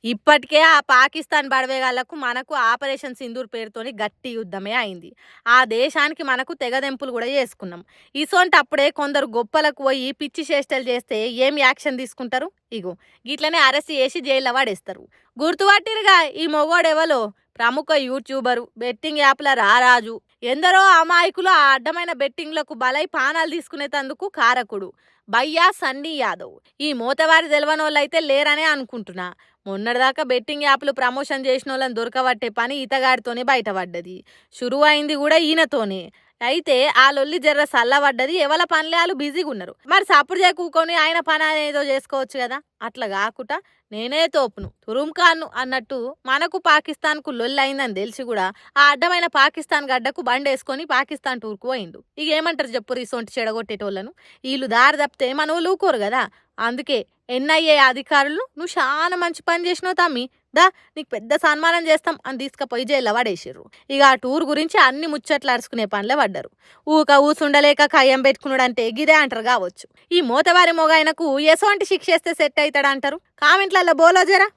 ఇప్పటికే ఆ పాకిస్తాన్ బడవేగాళ్లకు మనకు ఆపరేషన్ సింధూర్ పేరుతోని గట్టి యుద్ధమే అయింది. ఆ దేశానికి మనకు తెగదెంపులు కూడా చేసుకున్నాం. ఇసొంటప్పుడే కొందరు గొప్పలకు పోయి పిచ్చి చేష్టలు చేస్తే ఏం యాక్షన్ తీసుకుంటారు? ఇగో గిట్లనే అరెస్ట్ చేసి జైల్లో పడేస్తారు. గుర్తుపట్టిరుగా ఈ మొగోడెవలో? ప్రముఖ యూట్యూబరు, బెట్టింగ్ యాప్ల రారాజు. ఎందరో అమాయకులు ఆ అడ్డమైన బెట్టింగ్లకు బలై పానాలు తీసుకునేటందుకు కారకుడు భయ్యా సన్నీ యాదవ్. ఈ మోతవారి తెలవనోళ్ళైతే లేరనే అనుకుంటున్నా. మొన్నటిదాకా బెట్టింగ్ యాప్లు ప్రమోషన్ చేసిన వాళ్ళని దొరకబట్టే పని ఇతగాడితోనే బయటపడ్డది. షురువు అయింది కూడా ఈయనతోనే. అయితే ఆ లొల్లి జర్ర సల్లబడ్డది. ఎవల పనులే వాళ్ళు బిజీగా ఉన్నారు. మరి సప్పుడు కూకొని ఆయన పని ఏదో చేసుకోవచ్చు కదా. అట్లా కాకుండా నేనే తోపును తురుంఖాన్ను అన్నట్టు మనకు పాకిస్తాన్కు లొల్లి అయిందని తెలిసి కూడా ఆ అడ్డమైన పాకిస్తాన్ గడ్డకు బండేసుకొని పాకిస్తాన్ టూర్కు పోయిండు. ఇక ఏమంటారు చెప్పు రీసొంటి చెడగొట్టేటోళ్ళను. వీళ్ళు దారి తప్పితే మన వాళ్ళు ఊకోరు కదా. అందుకే ఎన్ఐఏ అధికారులు నువ్వు చాలా మంచి పని చేసినావు తమ్మి, దా నీకు పెద్ద సన్మానం చేస్తాం అని తీసుకుపోయి జైల్లో పడేసిర్రు. ఇక ఆ టూర్ గురించి అన్ని ముచ్చట్లు అరుచుకునే పనిలో పడ్డారు. ఊసుండలేక కయ్యం పెట్టుకున్నాడు అంటే గిదే అంటారు కావచ్చు. ఈ మోతవారి మొగాయనకు ఎసోంటి శిక్ష చేస్తే సెట్ అవుతాడు అంటారు? కామెంట్లలో బోలో జరా.